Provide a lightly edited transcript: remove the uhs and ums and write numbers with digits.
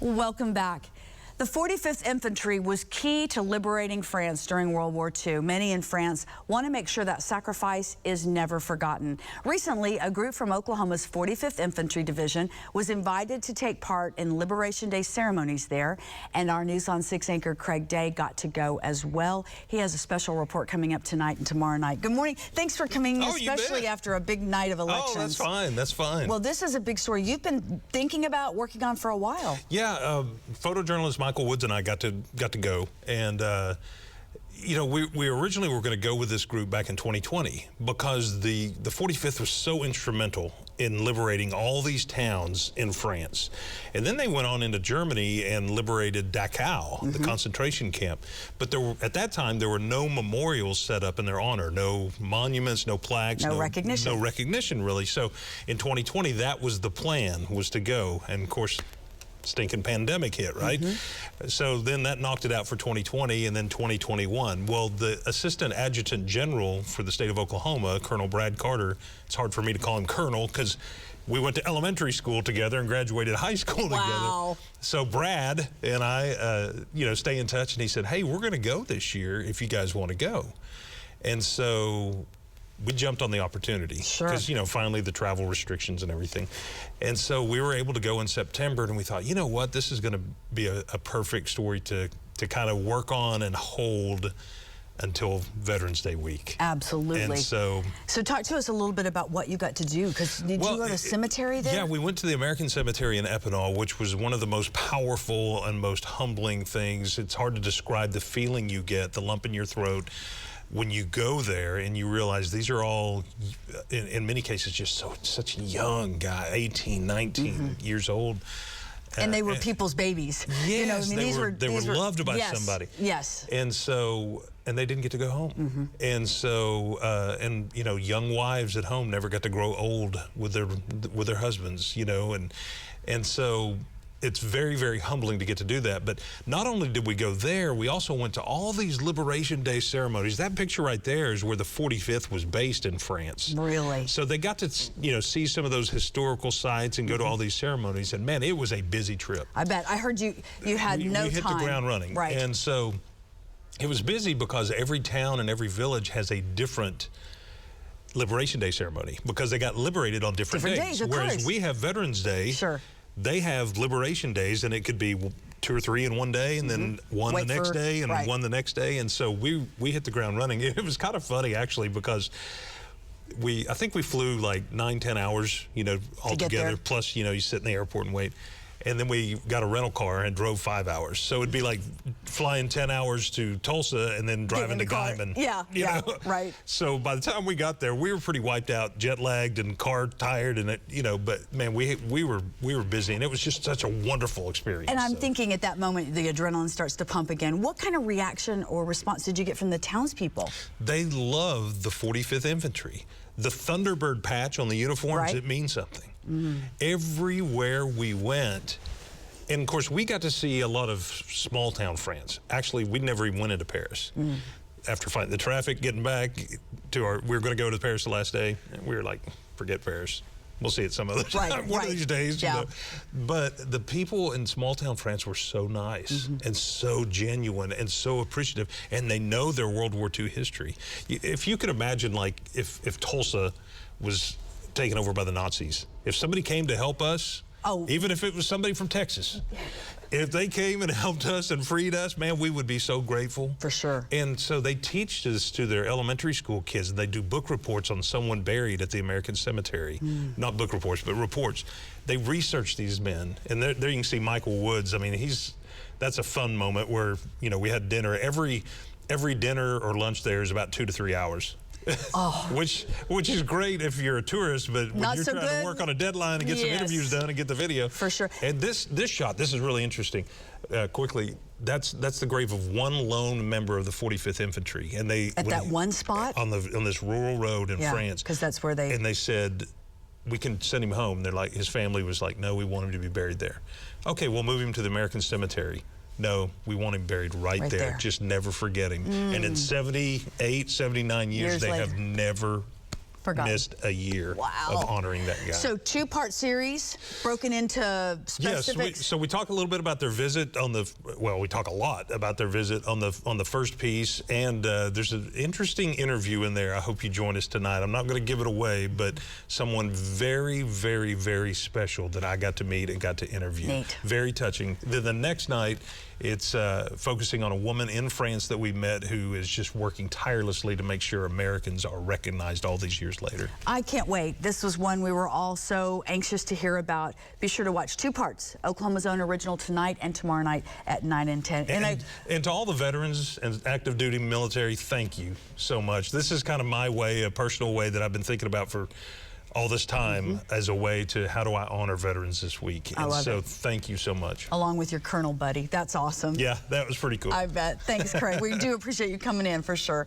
Welcome back. The 45th Infantry was key to liberating France during World War II. Many in France want to make sure that sacrifice is never forgotten. Recently, a group from Oklahoma's 45th Infantry Division was invited to take part in Liberation Day ceremonies there, and our News on 6 anchor Craig Day got to go as well. He has a special report coming up tonight and tomorrow night. Good morning. Thanks for coming, especially after a big night of elections. Oh, that's fine. That's fine. Well, this is a big story you've been thinking about, working on for a while. Yeah, photojournalist Michael Woods and I got to go, and you know, we originally were going to go with this group back in 2020 because the 45th was so instrumental in liberating all these towns in France. And then they went on into Germany and liberated Dachau, the concentration camp. But at that time, there were no memorials set up in their honor, no monuments, no plaques, no recognition. No recognition, really. So in 2020, that was the plan, was to go. And of course, stinking pandemic hit, right? So then that knocked it out for 2020 and then 2021. Well, the Assistant Adjutant General for the state of Oklahoma, Colonel Brad Carter, it's hard for me to call him Colonel because we went to elementary school together and graduated high school together. So Brad and I, you know, stay in touch, and he said, hey, we're going to go this year if you guys want to go. And so we jumped on the opportunity because, you know, finally the travel restrictions and everything. And so we were able to go in September, and we thought, you know what, this is going to be a perfect story to kind of work on and hold until Veterans Day week. Absolutely. And so talk to us a little bit about what you got to do, because did you go to a cemetery there? Yeah, we went to the American Cemetery in Epinal, which was one of the most powerful and most humbling things. It's hard to describe the feeling you get, the lump in your throat, when you go there and you realize these are all, in many cases, just such young guys, 18, 19 years old. And they were people's babies. Yes, you know, I mean, they were loved by somebody. Yes. And so, and they didn't get to go home. And so, and you know, young wives at home never got to grow old with their husbands, you know, and so it's very, very humbling to get to do that. But not only did we go there, we also went to all these Liberation Day ceremonies. That picture right there is where the 45th was based in France. Really? So they got to, you know, see some of those historical sites and go to all these ceremonies. And man, it was a busy trip. I bet. I heard you had no time. We hit the ground running. Right. And so it was busy because every town and every village has a different Liberation Day ceremony because they got liberated on different days. Whereas we have Veterans Day. They have Liberation Days, and it could be 2 or 3 in one day, and then one the next day, and one the next day. And so we hit the ground running. It was kind of funny, actually, because I think we flew like 9-10 hours, you know, all together. Plus, you know, you sit in the airport and wait. And then we got a rental car and drove 5 hours. So it'd be like flying 10 hours to Tulsa and then driving to Guyman. You know? So by the time we got there, we were pretty wiped out, jet lagged and car tired, and you know. But man, we were busy, and it was just such a wonderful experience. And I'm thinking at that moment the adrenaline starts to pump again. What kind of reaction or response did you get from the townspeople? They loved the 45th Infantry. The Thunderbird patch on the uniforms, it means something. Everywhere we went, and of course we got to see a lot of small town France. Actually, we never even went into Paris. After fighting the traffic, getting back to we were going to go to Paris the last day, and we were like, forget Paris. We'll see it some other time, one of these days. You know? But the people in small town France were so nice and so genuine and so appreciative, and they know their World War II history. If you could imagine, like, if Tulsa was taken over by the Nazis, if somebody came to help us, even if it was somebody from Texas, if they came and helped us and freed us, man, we would be so grateful. For sure. And so they teach this to their elementary school kids, and they do book reports on someone buried at the American Cemetery. Not book reports, but reports. They research these men, and there you can see Michael Woods. I mean, that's a fun moment where, you know, we had dinner. Every dinner or lunch there is about 2 to 3 hours. Which is great if you're a tourist, but when you're trying to work on a deadline and get some interviews done and get the video. For sure. And this shot, this is really interesting. Quickly, that's the grave of one lone member of the 45th Infantry, and at that one spot on this rural road in France. Because that's where they. And they said, we can send him home. They're like, his family was like, no, we want him to be buried there. Okay, we'll move him to the American Cemetery. No, we want him buried right there. Just never forget him. And in 78, 79 years, they have never missed a year of honoring that guy. So two-part series broken into specifics. Yes, so we talk a little bit about their visit on the, well, we talk a lot about their visit on the first piece, and there's an interesting interview in there. I hope you join us tonight. I'm not going to give it away, but someone very, very, very special that I got to meet and got to interview. Neat. Very touching. Then the next night, it's focusing on a woman in France that we met who is just working tirelessly to make sure Americans are recognized all these years later. I can't wait. This was one we were all so anxious to hear about. Be sure to watch two parts, Oklahoma's Own Original tonight and tomorrow night at 9 and 10. And to all the veterans and active duty military, thank you so much. This is kind of my way, a personal way that I've been thinking about for all this time as a way to how do I honor veterans this week. And so thank you so much. Along with your colonel buddy. That's awesome. Yeah, that was pretty cool. I bet. Thanks, Craig. We do appreciate you coming in for sure.